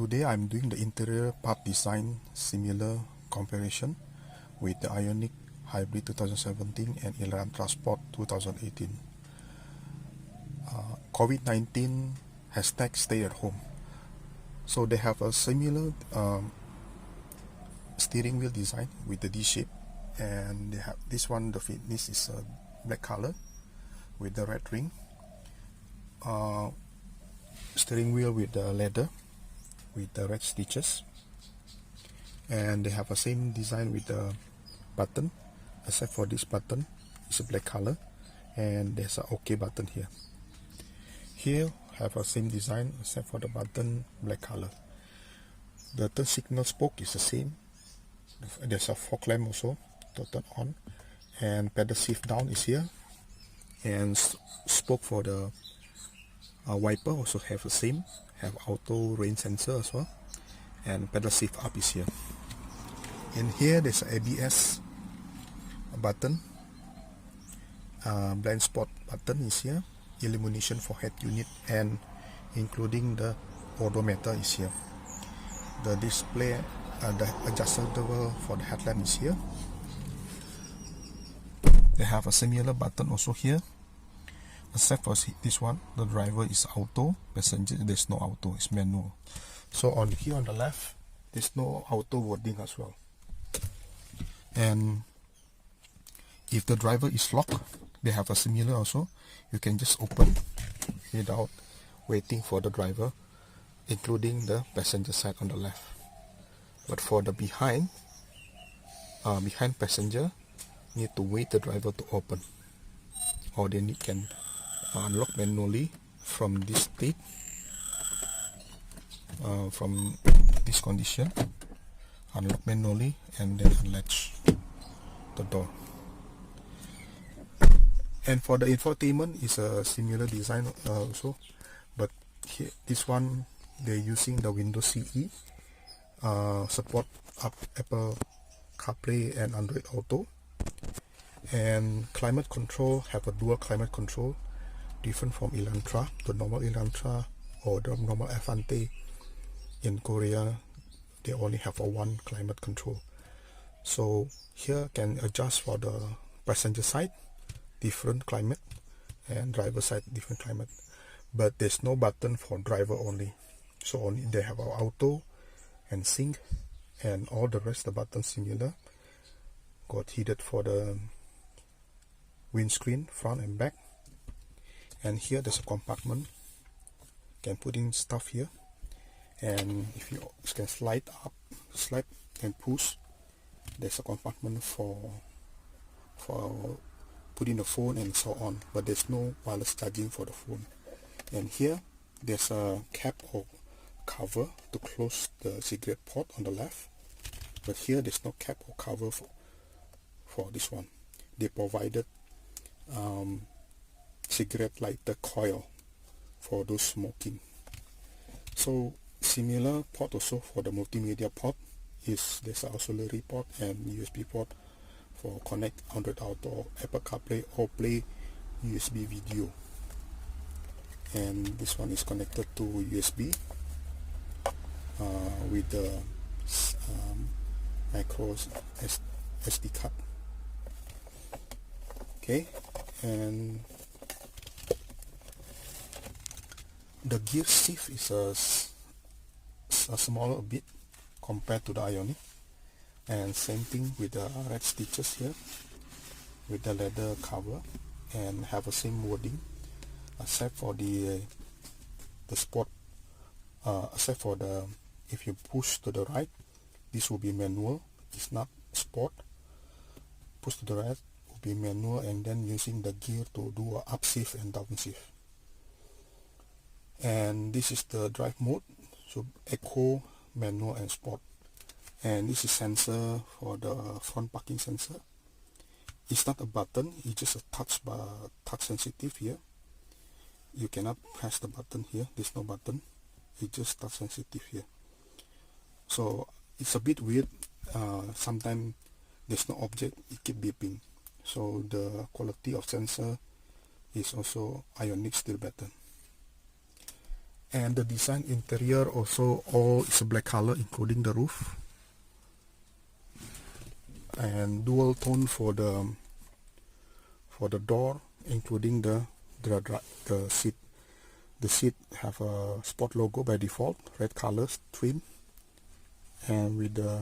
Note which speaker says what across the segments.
Speaker 1: Today I'm doing the interior part design similar comparison with the IONIQ Hybrid 2017 and Elantra Sport 2018. COVID-19 hashtag stay at home. So they have a similar steering wheel design with the D shape, and they have this one, the fitness is a black color with the red ring. Steering wheel with the leather with the red stitches, and they have the same design with the button, except for this button is a black color and there's a OK button here. Here have a same design except for the button black color. The turn signal spoke is the same. There's a fog lamp also to turn on, and pedal shift down is here, and spoke for the wiper also have the same, have auto rain sensor as well, and pedal shift up is here. And here there's a ABS button, blind spot button is here, illumination for head unit, and including the odometer is here. The display, the adjustable for the headlamp is here. They have a similar button also here, except for this one, the driver is auto, passenger there's no auto, it's manual. So on here on the left there's no auto wording as well. And if the driver is locked, they have a similar also, you can just open without waiting for the driver, including the passenger side on the left. But for the behind passenger, need to wait the driver to open, or they can unlock manually from this state, from this condition, unlock manually and then unlatch the door. And for the infotainment is a similar design also, but here, this one they're using the Windows CE, support Apple CarPlay and Android Auto, and climate control have a dual climate control, different from Elantra, the normal Elantra or the normal Avante. In Korea they only have a one climate control. So here can adjust for the passenger side different climate and driver side different climate, but there's no button for driver only. So only they have our auto and sync, and all the rest the buttons similar. Got heated for the windscreen front and back, and here there's a compartment, can put in stuff here, and if you can slide and push, there's a compartment for putting the phone and so on, but there's no wireless charging for the phone. And here there's a cap or cover to close the cigarette port on the left, but here there's no cap or cover for this one. They provided cigarette lighter coil for those smoking. So similar port also for the multimedia port is there's an auxiliary port and USB port for connect Android Auto, Apple CarPlay, or play USB video. And this one is connected to USB with the micro SD card. Okay, and the gear shift is a smaller bit compared to the IONIQ, and same thing with the red stitches here with the leather cover, and have the same wording except for the sport, except for the, if you push to the right this will be manual, it's not sport. Push to the right will be manual, and then using the gear to do a up shift and down shift. And this is the drive mode, so eco, manual and sport. And this is sensor for the front parking sensor. It's not a button, it's just a touch sensitive here. You cannot press the button here, there's no button, it's just touch sensitive here. So it's a bit weird, sometimes there's no object, it keep beeping. So the quality of sensor is also IONIQ still better. And the design interior also all is a black color, including the roof, and dual tone for the door, including the seat. The seat have a Sport logo by default, red colors trim, and with the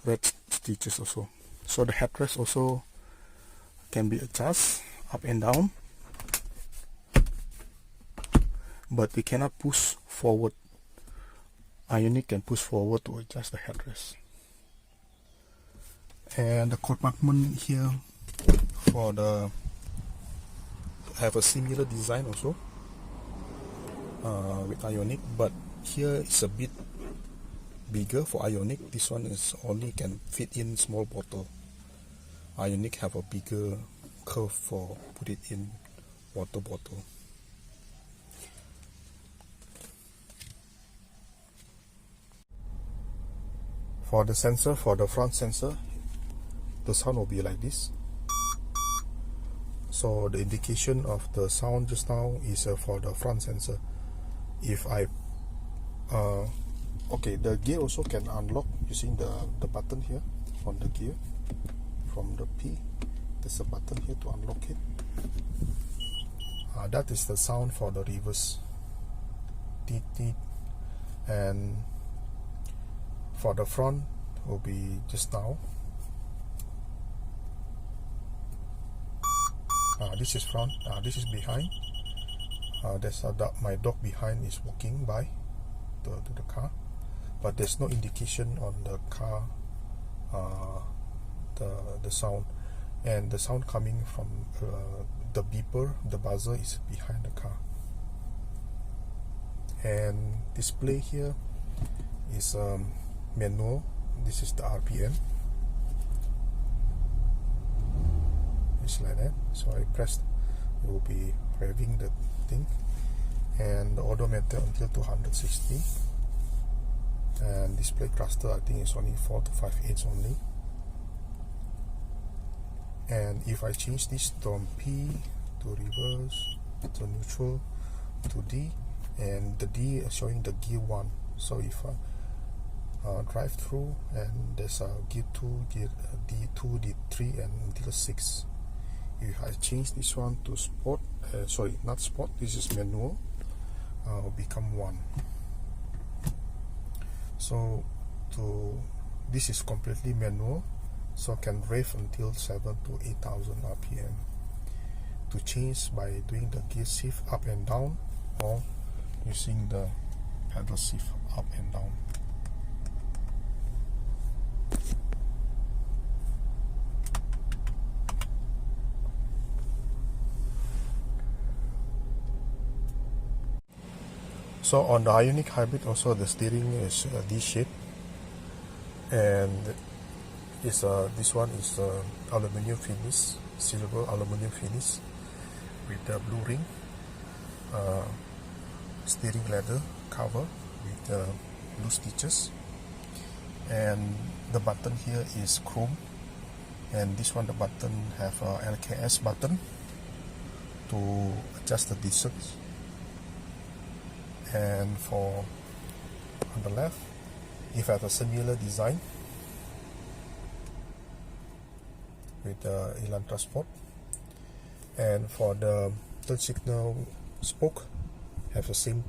Speaker 1: red stitches also. So the headrest also can be adjusted up and down, but we cannot push forward. IONIQ can push forward to adjust the headrest. And the compartment here for the have a similar design also with IONIQ, but here it's a bit bigger for IONIQ. This one is only can fit in small bottle. IONIQ have a bigger curve for put it in water bottle. For the sensor, for the front sensor, the sound will be like this. So the indication of the sound just now is for the front sensor. If I okay, the gear also can unlock using the button here on the gear. From the P, there's a button here to unlock it. That is the sound for the reverse. Teet, teet. And for the front will be just now. This is front, this is behind. There's my dog behind is walking by to the car, but there's no indication on the car, the sound, and the sound coming from the beeper, the buzzer is behind the car. And display here is manual. This is the RPM. It's like that. So I pressed, it will be revving the thing, and the odometer until 260. And display cluster, I think it's only 4 to 5/8 only. And if I change this from P to reverse to neutral to D, and the D is showing the gear 1. So if I drive through, and there's a gear 2, gear D2, D3, and gear 6. If I change this one to sport, sorry, not sport, this is manual, will become 1. So this is completely manual, so can rev until 7 to 8,000 RPM. To change by doing the gear shift up and down, or using the pedal shift up and down. So on the IONIQ Hybrid also, the steering is this shape, and is this one is aluminum finish, silver aluminum finish with the blue ring, steering leather cover with blue stitches, and the button here is chrome, and this one the button have a LKS button to adjust the distance. And for on the left, if I have a similar design with the Elantra Sport, and for the third signal spoke, have the same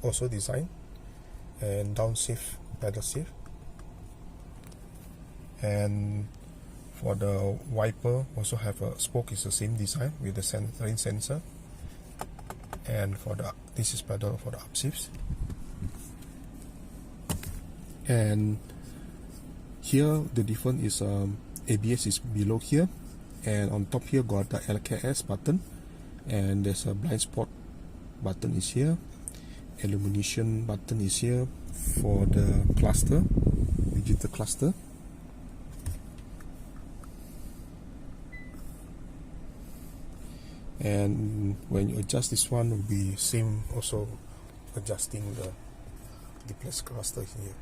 Speaker 1: also design, and downshift, pedal shift. And for the wiper also have a spoke, is the same design with the rain sensor. And for the this is pedal for the upshifts. And here the difference is ABS is below here, and on top here got the LKS button, and there's a blind spot button is here, illumination button is here for the cluster, digital cluster. And when you adjust this one, will be same also adjusting the display cluster here.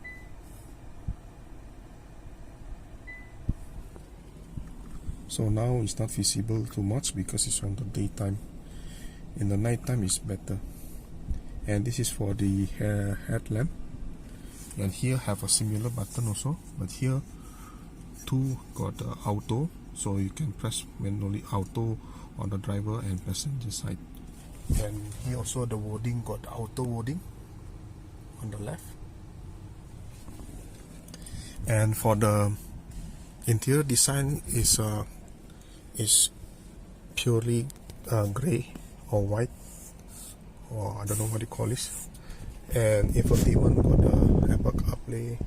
Speaker 1: So now it's not visible too much because it's on the daytime. In the night time it's better. and this is for the headlamp. And here have a similar button also, but here two got auto, so you can press manually auto on the driver and passenger side. And here also the wording got auto wording on the left. And for the interior design is purely gray or white, or I don't know what you call this. And infotainment got the Apple CarPlay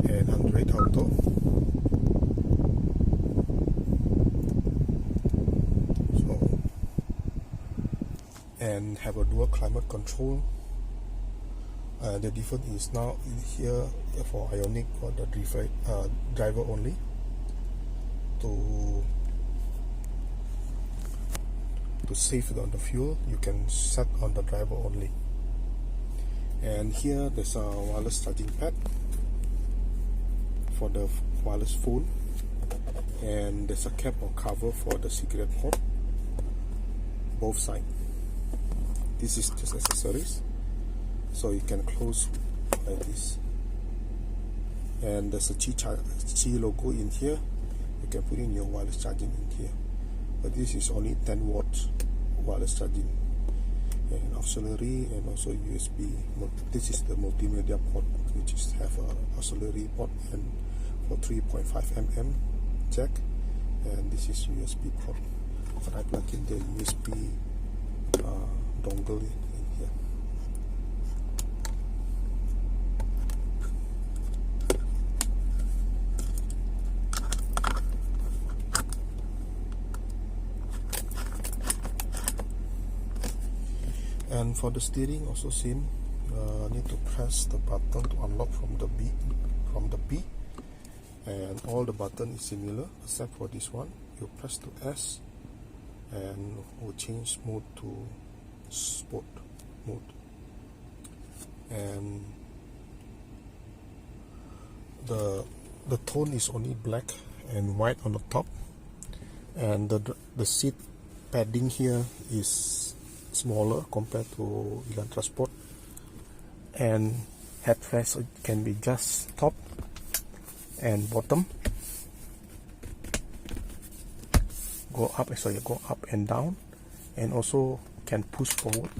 Speaker 1: and Android Auto. So, and have a dual climate control. The difference is now here for IONIQ or the driver only. To save on the fuel, you can set on the driver only. And here there's a wireless charging pad for the wireless phone, and there's a cap or cover for the cigarette port, both sides. This is just accessories, so you can close like this. And there's a Qi logo in here. You can put in your wireless charging in here, but this is only 10 watts wireless charging, and auxiliary and also USB. This is the multimedia port, which is have a auxiliary port and for 3.5 mm jack, and this is USB port. But I plug in the USB dongle in here. And for the steering also same, need to press the button to unlock from the B, and all the button is similar except for this one. You press to S and will change mode to sport mode. And the tone is only black and white on the top, and the seat padding here is smaller compared to Elantra Sport, and headrest can be just top and bottom, go up and down, and also can push forward,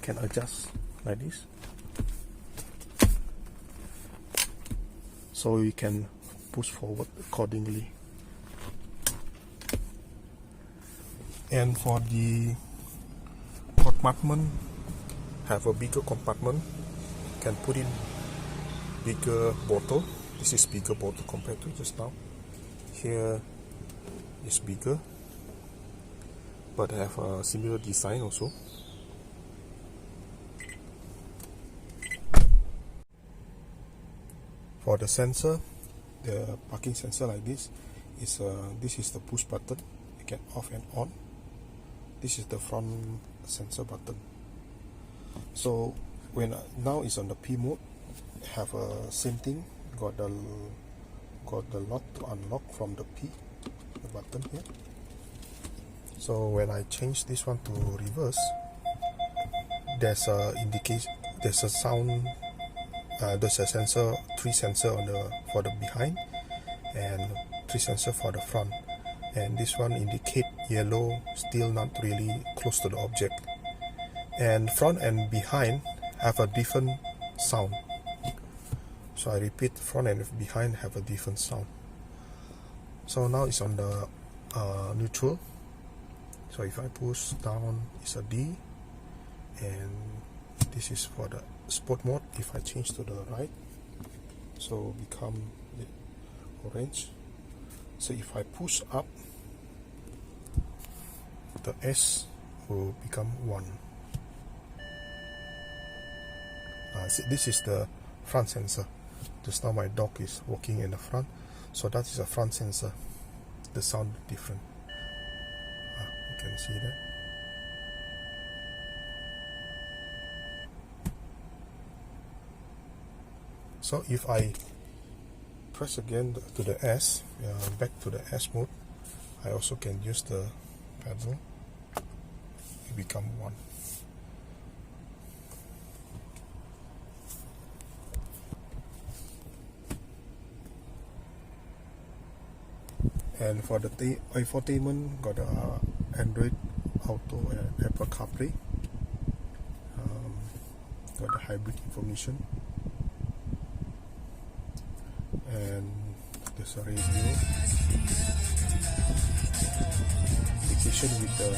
Speaker 1: can adjust like this, so you can push forward accordingly. And for the compartment, have a bigger compartment, can put in bigger bottle. This is bigger bottle compared to just now. Here is bigger, but have a similar design also. For the sensor, the parking sensor like this is the push button. You can off and on. This is the front sensor button. So when now it's on the P mode, have a same thing. Got the lock to unlock from the P, the button here. So when I change this one to reverse, there's a indication, there's a sound, there's a sensor, 3 sensor for the behind, and 3 sensor for the front. And this one indicate yellow, still not really close to the object. And front and behind have a different sound. So I repeat, front and behind have a different sound. So now it's on the neutral. So if I push down, it's a D, and this is for the sport mode. If I change to the right, so become orange. So if I push up, the S will become 1. See, this is the front sensor. Just now my dog is walking in the front, so that is a front sensor. The sound different. You can see that. So if I press again to the S, back to the S mode, I also can use the pedal. It become 1. And for the infotainment, got Android Auto and Apple CarPlay. Got the hybrid information, and there's a radio application with the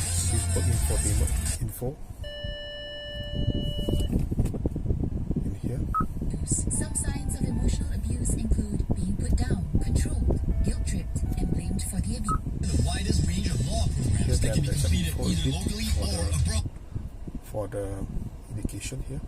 Speaker 1: simple infotainment info in here.
Speaker 2: Some signs of emotional abuse include being put down, controlled, guilt-tripped, and blamed for the abuse.
Speaker 3: The widest range of law programs that can be completed either locally or abroad.
Speaker 1: For the indication here.